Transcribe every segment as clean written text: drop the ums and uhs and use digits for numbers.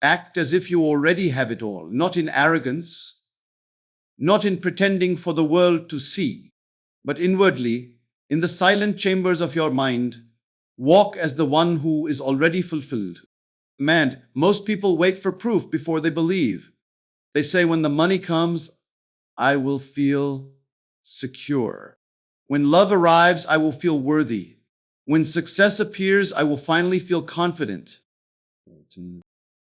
Act as if you already have it all, not in arrogance, not in pretending for the world to see, but inwardly, in the silent chambers of your mind, walk as the one who is already fulfilled. Man, most people wait for proof before they believe. They say, when the money comes, I will feel secure. When love arrives, I will feel worthy. When success appears, I will finally feel confident.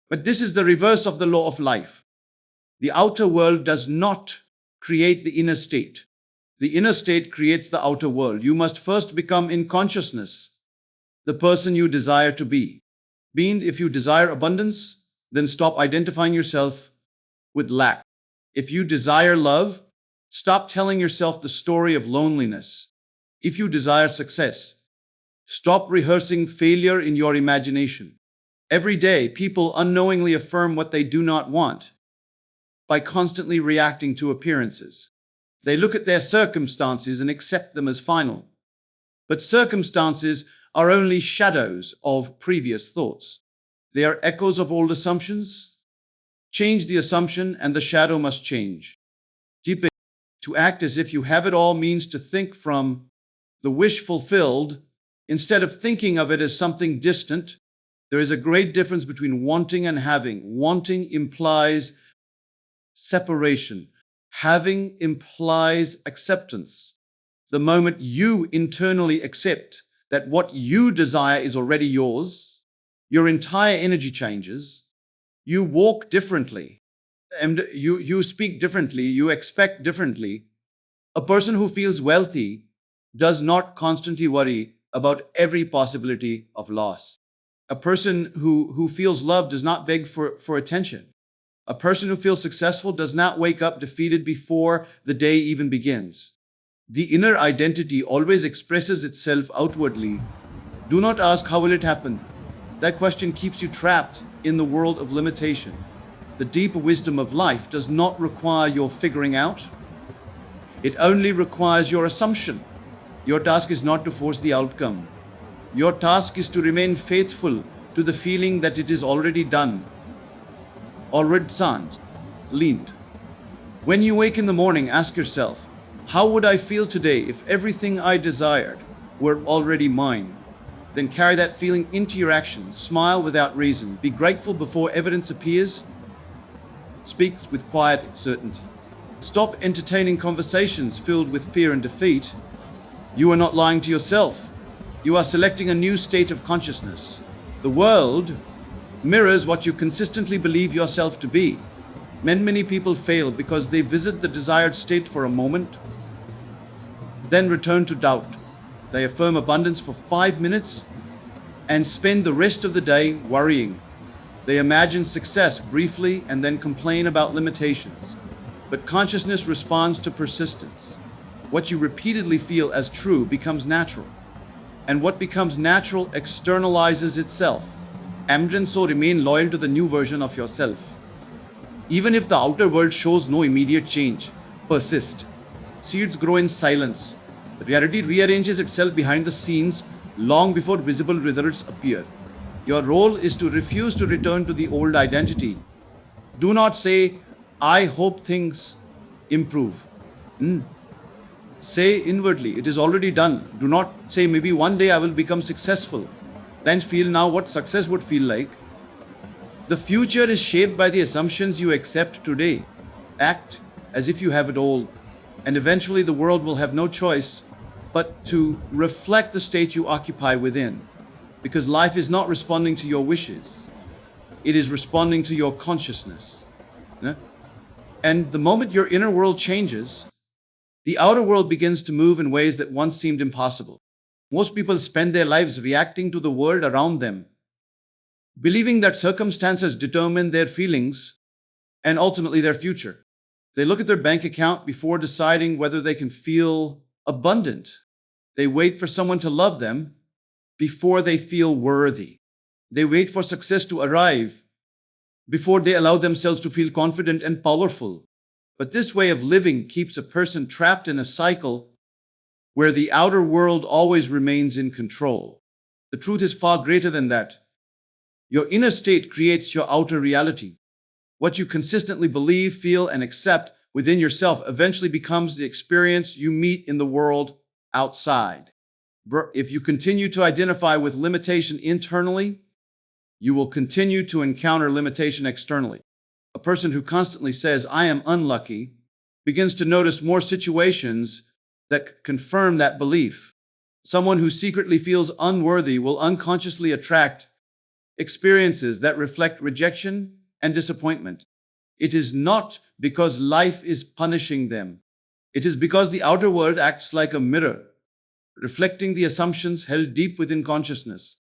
But this is the reverse of the law of life. The outer world does not create the inner state. The inner state creates the outer world. You must first become in consciousness the person you desire to be. If you desire abundance, then stop identifying yourself with lack. If you desire love, stop telling yourself the story of loneliness. If you desire success, stop rehearsing failure in your imagination. Every day, people unknowingly affirm what they do not want by constantly reacting to appearances. They look at their circumstances and accept them as final. But circumstances are only shadows of previous thoughts. They are echoes of old assumptions. Change the assumption and the shadow must change. Deep to act as if you have it all means to think from the wish fulfilled instead of thinking of it as something distant. There is a great difference between wanting and having. Wanting implies separation. Having implies acceptance. The moment you internally accept that what you desire is already yours, your entire energy changes. You walk differently, and you speak differently, you expect differently. A person who feels wealthy does not constantly worry about every possibility of loss. A person who feels loved does not beg for attention. A person who feels successful does not wake up defeated before the day even begins. The inner identity always expresses itself outwardly. Do not ask how will it happen. That question keeps you trapped in the world of limitation. The deeper wisdom of life does not require your figuring out. It only requires your assumption. Your task is not to force the outcome. Your task is to remain faithful to the feeling that it is already done, already sans, leaned. When you wake in the morning, ask yourself, how would I feel today if everything I desired were already mine? Then carry that feeling into your actions. Smile without reason. Be grateful before evidence appears. Speak with quiet certainty. Stop entertaining conversations filled with fear and defeat. You are not lying to yourself. You are selecting a new state of consciousness. The world mirrors what you consistently believe yourself to be. Many people fail because they visit the desired state for a moment, then return to doubt. They affirm abundance for 5 minutes and spend the rest of the day worrying. They imagine success briefly and then complain about limitations. But consciousness responds to persistence. What you repeatedly feel as true becomes natural. And what becomes natural externalizes itself. So remain loyal to the new version of yourself. Even if the outer world shows no immediate change, persist. Seeds grow in silence. Reality rearranges itself behind the scenes long before visible results appear. Your role is to refuse to return to the old identity. Do not say, I hope things improve. Say inwardly, it is already done. Do not say, maybe one day I will become successful. Then feel now what success would feel like. The future is shaped by the assumptions you accept today. Act as if you have it all, and eventually the world will have no choice but to reflect the state you occupy within. Because life is not responding to your wishes. It is responding to your consciousness. And the moment your inner world changes, the outer world begins to move in ways that once seemed impossible. Most people spend their lives reacting to the world around them, believing that circumstances determine their feelings and ultimately their future. They look at their bank account before deciding whether they can feel abundant. They wait for someone to love them before they feel worthy. They wait for success to arrive before they allow themselves to feel confident and powerful. But this way of living keeps a person trapped in a cycle where the outer world always remains in control. The truth is far greater than that. Your inner state creates your outer reality. What you consistently believe, feel, and accept within yourself eventually becomes the experience you meet in the world outside. If you continue to identify with limitation internally, you will continue to encounter limitation externally. A person who constantly says, I am unlucky, begins to notice more situations that confirm that belief. Someone who secretly feels unworthy will unconsciously attract experiences that reflect rejection and disappointment. It is not because life is punishing them. It is because the outer world acts like a mirror, reflecting the assumptions held deep within consciousness.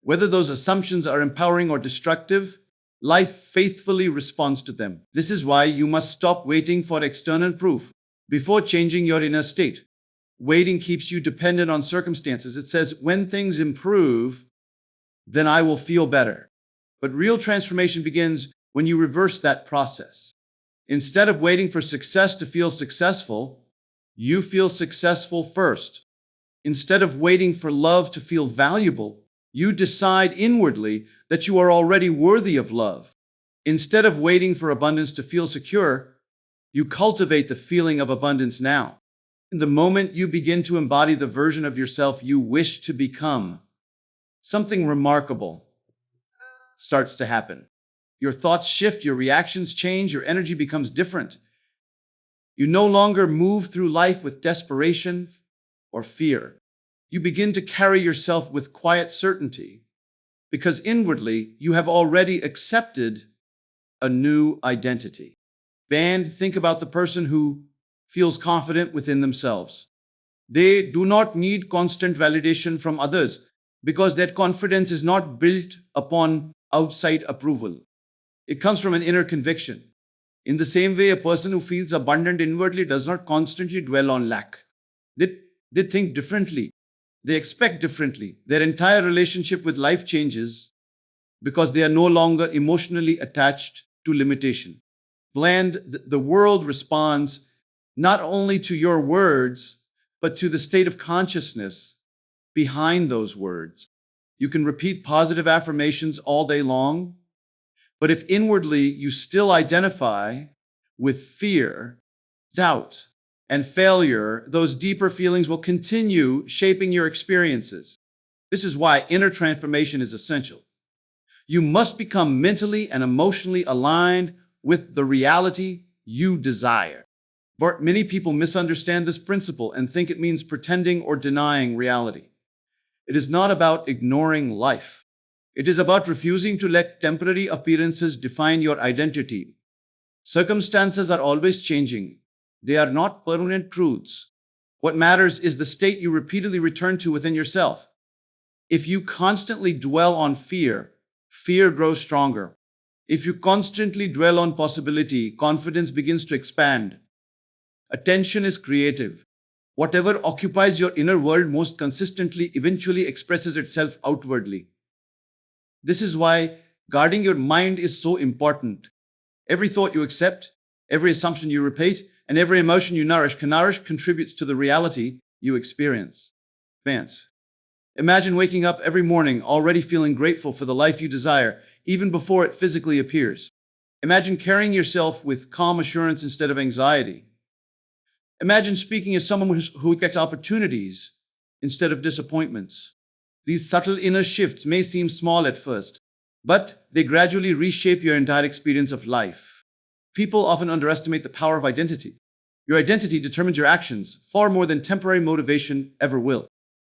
Whether those assumptions are empowering or destructive, life faithfully responds to them. This is why you must stop waiting for external proof before changing your inner state. Waiting keeps you dependent on circumstances. It says, when things improve, then I will feel better. But real transformation begins when you reverse that process. Instead of waiting for success to feel successful, you feel successful first. Instead of waiting for love to feel valuable, you decide inwardly that you are already worthy of love. Instead of waiting for abundance to feel secure, you cultivate the feeling of abundance now. In the moment you begin to embody the version of yourself you wish to become, something remarkable starts to happen. Your thoughts shift, your reactions change, your energy becomes different. You no longer move through life with desperation or fear. You begin to carry yourself with quiet certainty because inwardly you have already accepted a new identity. And think about the person who feels confident within themselves. They do not need constant validation from others because that confidence is not built upon outside approval. It comes from an inner conviction. In the same way, a person who feels abundant inwardly does not constantly dwell on lack. They think differently. They expect differently. Their entire relationship with life changes because they are no longer emotionally attached to limitation. The world responds not only to your words, but to the state of consciousness behind those words. You can repeat positive affirmations all day long, but if inwardly you still identify with fear, doubt, and failure, those deeper feelings will continue shaping your experiences. This is why inner transformation is essential. You must become mentally and emotionally aligned with the reality you desire. But many people misunderstand this principle and think it means pretending or denying reality. It is not about ignoring life. It is about refusing to let temporary appearances define your identity. Circumstances are always changing. They are not permanent truths. What matters is the state you repeatedly return to within yourself. If you constantly dwell on fear, fear grows stronger. If you constantly dwell on possibility, confidence begins to expand. Attention is creative. Whatever occupies your inner world most consistently eventually expresses itself outwardly. This is why guarding your mind is so important. Every thought you accept, every assumption you repeat, and every emotion you nourish contributes to the reality you experience. Vance. Imagine waking up every morning already feeling grateful for the life you desire, even before it physically appears. Imagine carrying yourself with calm assurance instead of anxiety. Imagine speaking as someone who gets opportunities instead of disappointments. These subtle inner shifts may seem small at first, but they gradually reshape your entire experience of life. People often underestimate the power of identity. Your identity determines your actions far more than temporary motivation ever will.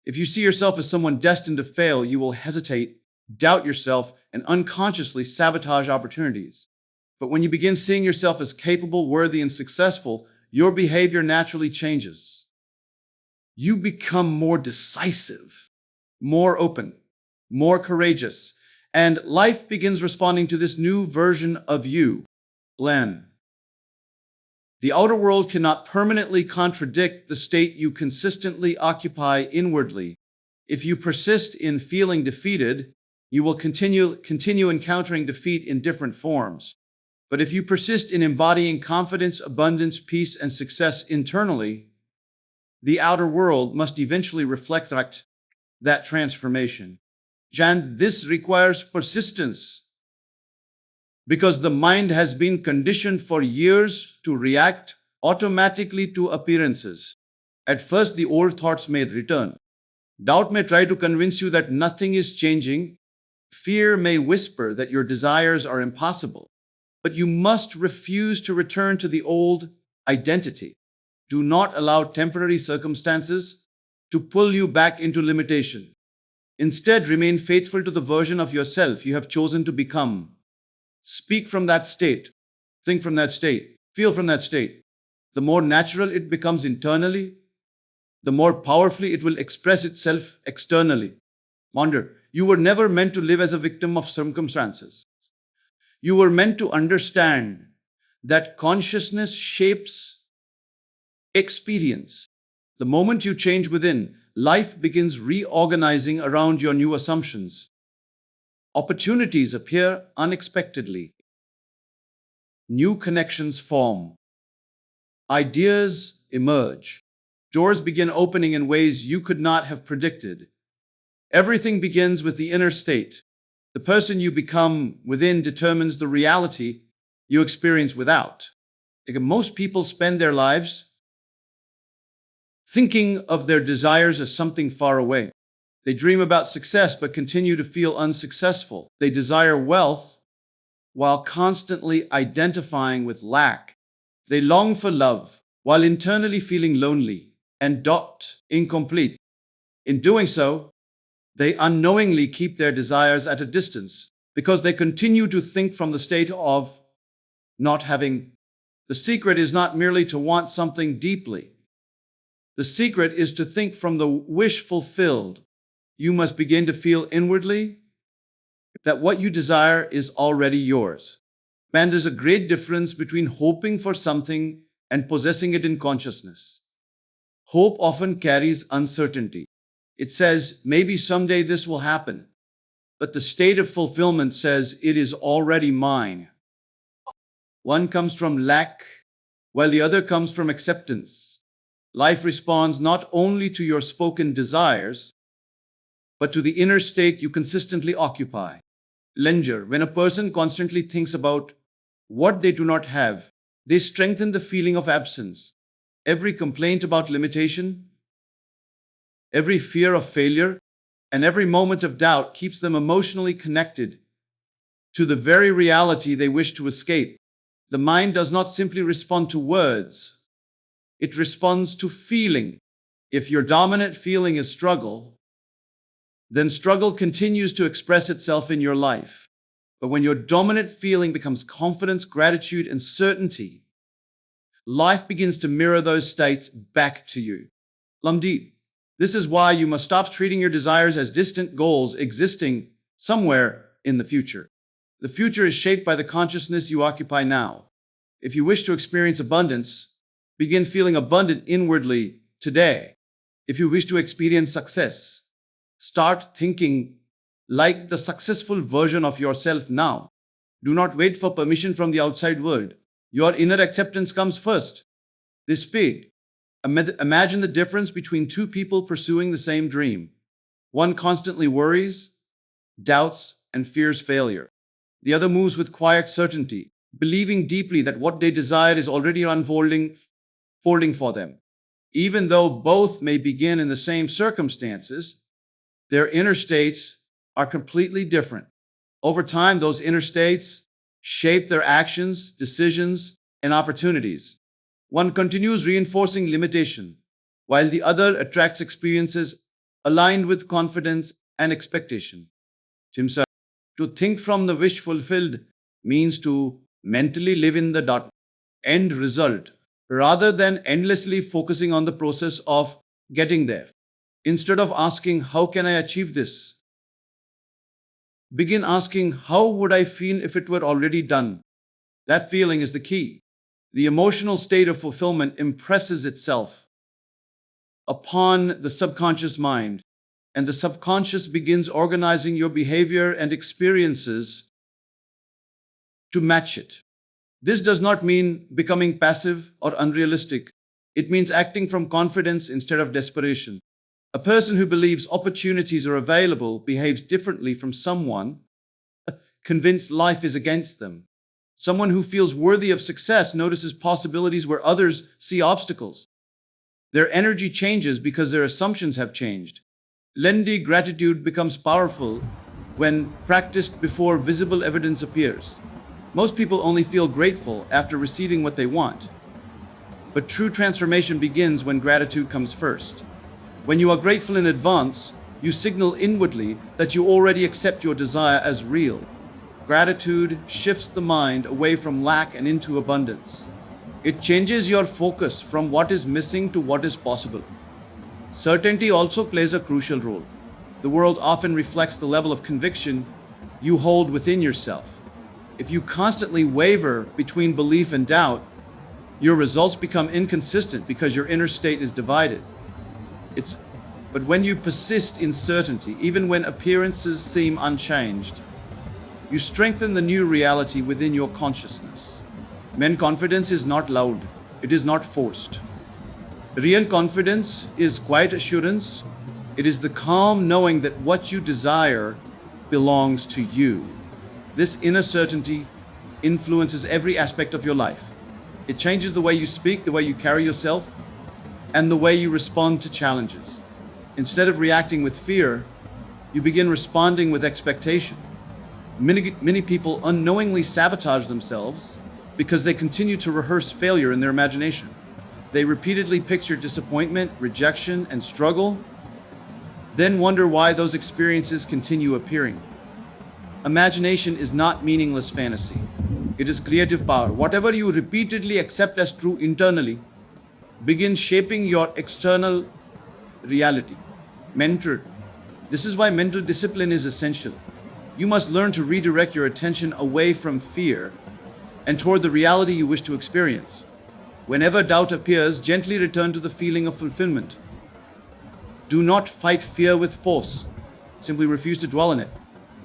If you see yourself as someone destined to fail, you will hesitate, doubt yourself, and unconsciously sabotage opportunities. But when you begin seeing yourself as capable, worthy, and successful, your behavior naturally changes. You become more decisive, more open, more courageous, and life begins responding to this new version of you. Glenn. The outer world cannot permanently contradict the state you consistently occupy inwardly. If you persist in feeling defeated, you will continue encountering defeat in different forms. But if you persist in embodying confidence, abundance, peace, and success internally, the outer world must eventually reflect that transformation. Jan, this requires persistence because the mind has been conditioned for years to react automatically to appearances. At first, the old thoughts may return. Doubt may try to convince you that nothing is changing. Fear may whisper that your desires are impossible. But you must refuse to return to the old identity. Do not allow temporary circumstances to pull you back into limitation. Instead, remain faithful to the version of yourself you have chosen to become. Speak from that state, think from that state, feel from that state. The more natural it becomes internally, the more powerfully it will express itself externally. Wonder, you were never meant to live as a victim of circumstances. You were meant to understand that consciousness shapes experience. The moment you change within, life begins reorganizing around your new assumptions. Opportunities appear unexpectedly. New connections form. Ideas emerge. Doors begin opening in ways you could not have predicted. Everything begins with the inner state. The person you become within determines the reality you experience without. Most people spend their lives thinking of their desires as something far away. They dream about success but continue to feel unsuccessful. They desire wealth while constantly identifying with lack. They long for love while internally feeling lonely and incomplete. In doing so, they unknowingly keep their desires at a distance because they continue to think from the state of not having. The secret is not merely to want something deeply. The secret is to think from the wish fulfilled. You must begin to feel inwardly that what you desire is already yours. Man, there's a great difference between hoping for something and possessing it in consciousness. Hope often carries uncertainty. It says, maybe someday this will happen. But the state of fulfillment says, it is already mine. One comes from lack, while the other comes from acceptance. Life responds not only to your spoken desires, but to the inner state you consistently occupy. Lenger, when a person constantly thinks about what they do not have, they strengthen the feeling of absence. Every complaint about limitation, every fear of failure, and every moment of doubt keeps them emotionally connected to the very reality they wish to escape. The mind does not simply respond to words, it responds to feeling. If your dominant feeling is struggle, then struggle continues to express itself in your life. But when your dominant feeling becomes confidence, gratitude, and certainty, life begins to mirror those states back to you. Lamdeep, this is why you must stop treating your desires as distant goals existing somewhere in the future. The future is shaped by the consciousness you occupy now. If you wish to experience abundance, begin feeling abundant inwardly today. If you wish to experience success, start thinking like the successful version of yourself now. Do not wait for permission from the outside world. Your inner acceptance comes first. This speed. Imagine the difference between two people pursuing the same dream. One constantly worries, doubts, and fears failure. The other moves with quiet certainty, believing deeply that what they desire is already unfolding for them. Even though both may begin in the same circumstances, their inner states are completely different. Over time, those inner states shape their actions, decisions, and opportunities. One continues reinforcing limitation, while the other attracts experiences aligned with confidence and expectation. Himself. To think from the wish fulfilled means to mentally live in the end result rather than endlessly focusing on the process of getting there. Instead of asking, how can I achieve this? Begin asking, how would I feel if it were already done? That feeling is the key. The emotional state of fulfillment impresses itself upon the subconscious mind, and the subconscious begins organizing your behavior and experiences to match it. This does not mean becoming passive or unrealistic. It means acting from confidence instead of desperation. A person who believes opportunities are available behaves differently from someone convinced life is against them. Someone who feels worthy of success notices possibilities where others see obstacles. Their energy changes because their assumptions have changed. Lendi gratitude becomes powerful when practiced before visible evidence appears. Most people only feel grateful after receiving what they want, but true transformation begins when gratitude comes first. When you are grateful in advance, you signal inwardly that you already accept your desire as real. Gratitude shifts the mind away from lack and into abundance. It changes your focus from what is missing to what is possible. Certainty also plays a crucial role. The world often reflects the level of conviction you hold within yourself. If you constantly waver between belief and doubt, your results become inconsistent because your inner state is divided. It's but when you persist in certainty, even when appearances seem unchanged, you strengthen the new reality within your consciousness. Men confidence is not loud, it is not forced. Real confidence is quiet assurance. It is the calm knowing that what you desire belongs to you. This inner certainty influences every aspect of your life. It changes the way you speak, the way you carry yourself, and the way you respond to challenges. Instead of reacting with fear, you begin responding with expectation. Many people unknowingly sabotage themselves because they continue to rehearse failure in their imagination. They repeatedly picture disappointment, rejection, and struggle, then wonder why those experiences continue appearing. Imagination is not meaningless fantasy. It is creative power. Whatever you repeatedly accept as true internally begins shaping your external reality. Mentor. This is why mental discipline is essential. You must learn to redirect your attention away from fear and toward the reality you wish to experience. Whenever doubt appears, gently return to the feeling of fulfillment. Do not fight fear with force. Simply refuse to dwell in it.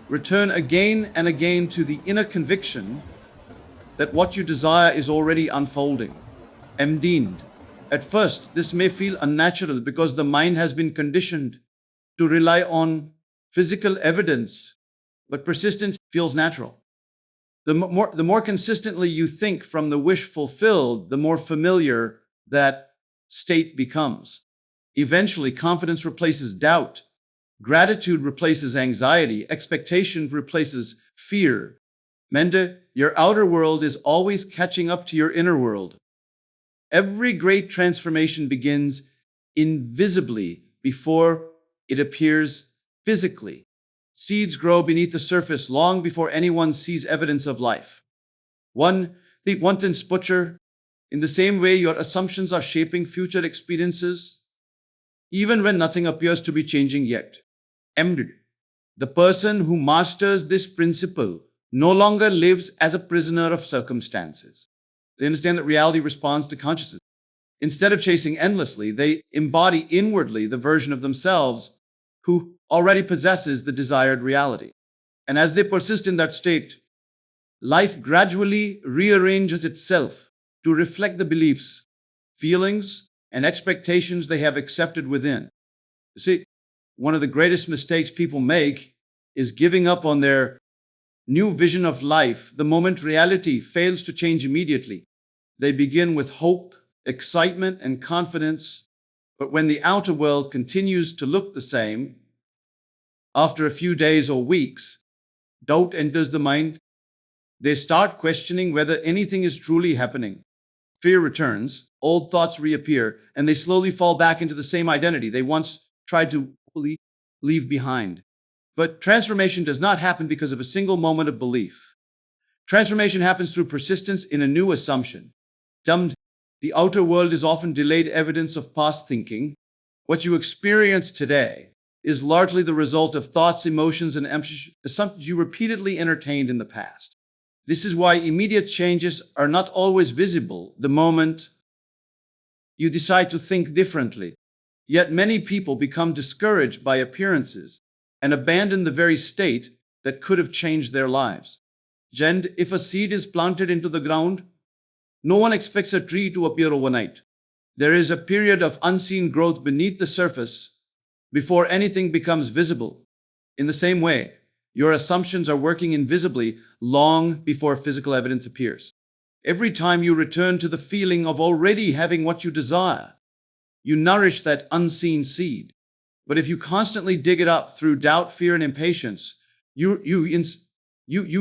Return again and again to the inner conviction that what you desire is already unfolding. Embodying. At first, this may feel unnatural because the mind has been conditioned to rely on physical evidence, but persistence feels natural. The more consistently you think from the wish fulfilled, the more familiar that state becomes. Eventually, confidence replaces doubt, gratitude replaces anxiety, expectation replaces fear. Menda, your outer world is always catching up to your inner world. Every great transformation begins invisibly before it appears physically. Seeds grow beneath the surface long before anyone sees evidence of life. The one thing's butcher, in the same way your assumptions are shaping future experiences, even when nothing appears to be changing yet. Embedded. The person who masters this principle no longer lives as a prisoner of circumstances. They understand that reality responds to consciousness. Instead of chasing endlessly, they embody inwardly the version of themselves who already possesses the desired reality. And as they persist in that state, life gradually rearranges itself to reflect the beliefs, feelings, and expectations they have accepted within. You see, one of the greatest mistakes people make is giving up on their new vision of life the moment reality fails to change immediately. They begin with hope, excitement, and confidence, but when the outer world continues to look the same, after a few days or weeks, doubt enters the mind. They start questioning whether anything is truly happening. Fear returns, old thoughts reappear, and they slowly fall back into the same identity they once tried to leave behind. But transformation does not happen because of a single moment of belief. Transformation happens through persistence in a new assumption. Dumbed, the outer world is often delayed evidence of past thinking. What you experience today is largely the result of thoughts, emotions, and assumptions you repeatedly entertained in the past. This is why immediate changes are not always visible the moment you decide to think differently. Yet many people become discouraged by appearances and abandon the very state that could have changed their lives. Jend, if a seed is planted into the ground, no one expects a tree to appear overnight. There is a period of unseen growth beneath the surface before anything becomes visible. In the same way, your assumptions are working invisibly long before physical evidence appears. Every time you return to the feeling of already having what you desire, you nourish that unseen seed. But if you constantly dig it up through doubt, fear, and impatience, you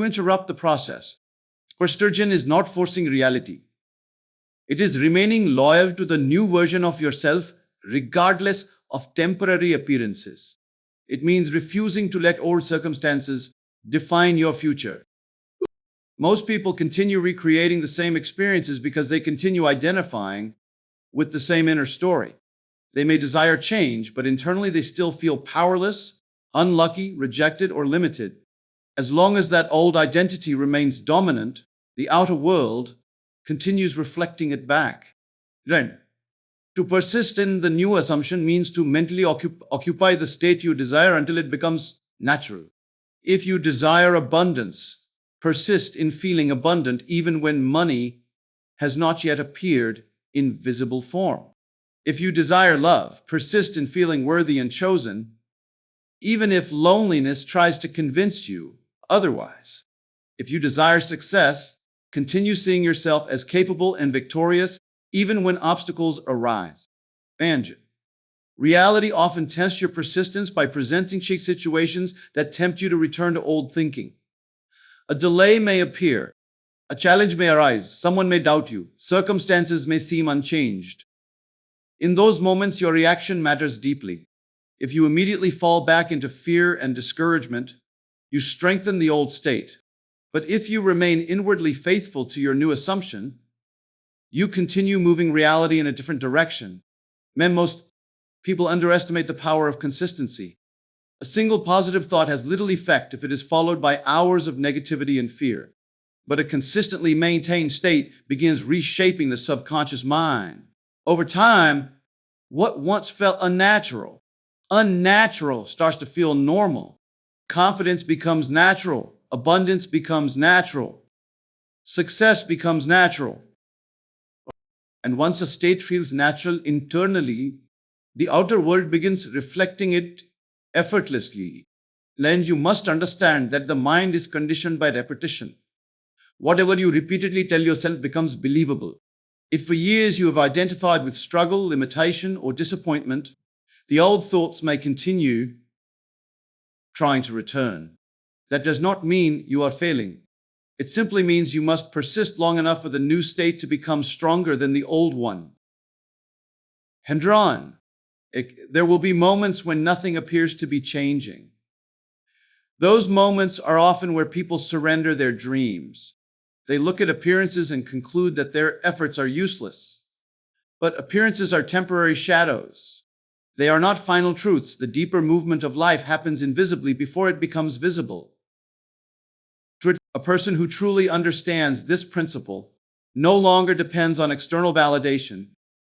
interrupt the process. Persturgeon is not forcing reality. It is remaining loyal to the new version of yourself, regardless of temporary appearances. It means refusing to let old circumstances define your future. Most people continue recreating the same experiences because they continue identifying with the same inner story. They may desire change, but internally they still feel powerless, unlucky, rejected, or limited. As long as that old identity remains dominant, the outer world continues reflecting it back. Then, to persist in the new assumption means to mentally occupy the state you desire until it becomes natural. If you desire abundance, persist in feeling abundant even when money has not yet appeared in visible form. If you desire love, persist in feeling worthy and chosen, even if loneliness tries to convince you otherwise. If you desire success, continue seeing yourself as capable and victorious even when obstacles arise. And reality often tests your persistence by presenting situations that tempt you to return to old thinking. A delay may appear, a challenge may arise, someone may doubt you, circumstances may seem unchanged. In those moments, your reaction matters deeply. If you immediately fall back into fear and discouragement, you strengthen the old state. But if you remain inwardly faithful to your new assumption, you continue moving reality in a different direction. Most people underestimate the power of consistency. A single positive thought has little effect if it is followed by hours of negativity and fear. But a consistently maintained state begins reshaping the subconscious mind. Over time, what once felt unnatural starts to feel normal. Confidence becomes natural. Abundance becomes natural. Success becomes natural. And once a state feels natural internally, the outer world begins reflecting it effortlessly. Then you must understand that the mind is conditioned by repetition. Whatever you repeatedly tell yourself becomes believable. If for years you have identified with struggle, limitation, or disappointment, the old thoughts may continue trying to return. That does not mean you are failing. It simply means you must persist long enough for the new state to become stronger than the old one. Hendron, there will be moments when nothing appears to be changing. Those moments are often where people surrender their dreams. They look at appearances and conclude that their efforts are useless. But appearances are temporary shadows. They are not final truths. The deeper movement of life happens invisibly before it becomes visible. A person who truly understands this principle no longer depends on external validation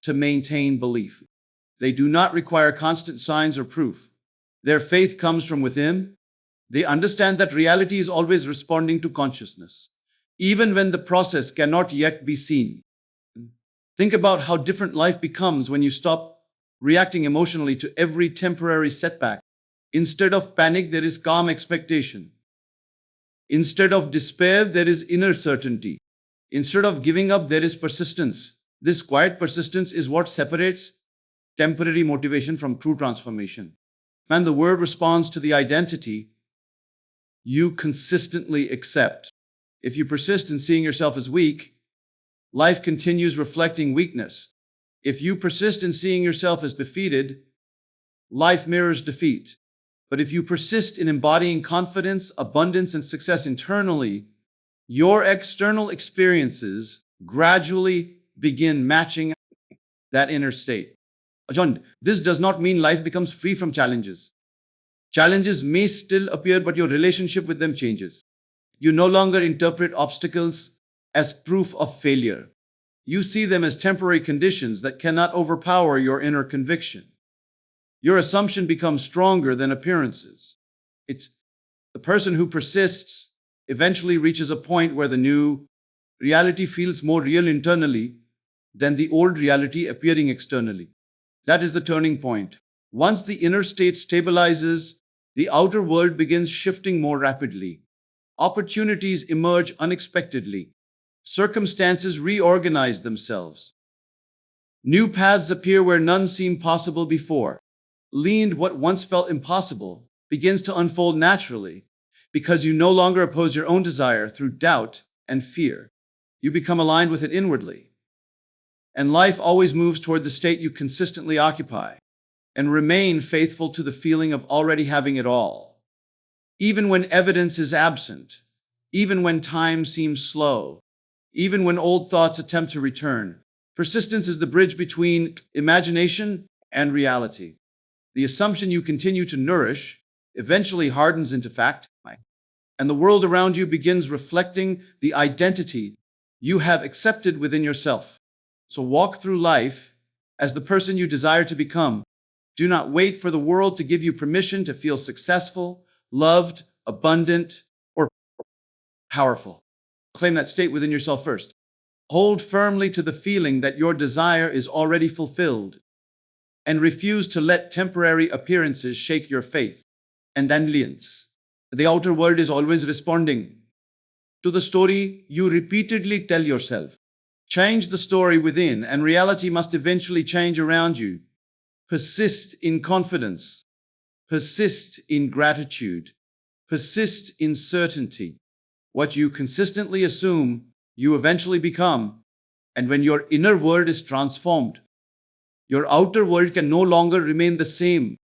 to maintain belief. They do not require constant signs or proof. Their faith comes from within. They understand that reality is always responding to consciousness, even when the process cannot yet be seen. Think about how different life becomes when you stop reacting emotionally to every temporary setback. Instead of panic, there is calm expectation. Instead of despair, there is inner certainty. Instead of giving up, there is persistence. This quiet persistence is what separates temporary motivation from true transformation. And the word responds to the identity you consistently accept. If you persist in seeing yourself as weak, life continues reflecting weakness. If you persist in seeing yourself as defeated, life mirrors defeat. But if you persist in embodying confidence, abundance, and success internally, your external experiences gradually begin matching that inner state. John, this does not mean life becomes free from challenges. Challenges may still appear, but your relationship with them changes. You no longer interpret obstacles as proof of failure. You see them as temporary conditions that cannot overpower your inner conviction. Your assumption becomes stronger than appearances. It's the person who persists eventually reaches a point where the new reality feels more real internally than the old reality appearing externally. That is the turning point. Once the inner state stabilizes, the outer world begins shifting more rapidly. Opportunities emerge unexpectedly. Circumstances reorganize themselves. New paths appear where none seemed possible before. What once felt impossible begins to unfold naturally because you no longer oppose your own desire through doubt and fear. You become aligned with it inwardly. And life always moves toward the state you consistently occupy and remain faithful to the feeling of already having it all. Even when evidence is absent, even when time seems slow, even when old thoughts attempt to return, persistence is the bridge between imagination and reality. The assumption you continue to nourish eventually hardens into fact, and the world around you begins reflecting the identity you have accepted within yourself. So walk through life as the person you desire to become. Do not wait for the world to give you permission to feel successful, loved, abundant, or powerful. Claim that state within yourself first. Hold firmly to the feeling that your desire is already fulfilled and refuse to let temporary appearances shake your faith and allegiance. The outer world is always responding to the story you repeatedly tell yourself. Change the story within, and reality must eventually change around you. Persist in confidence, persist in gratitude, persist in certainty. What you consistently assume, you eventually become. And when your inner world is transformed, your outer world can no longer remain the same.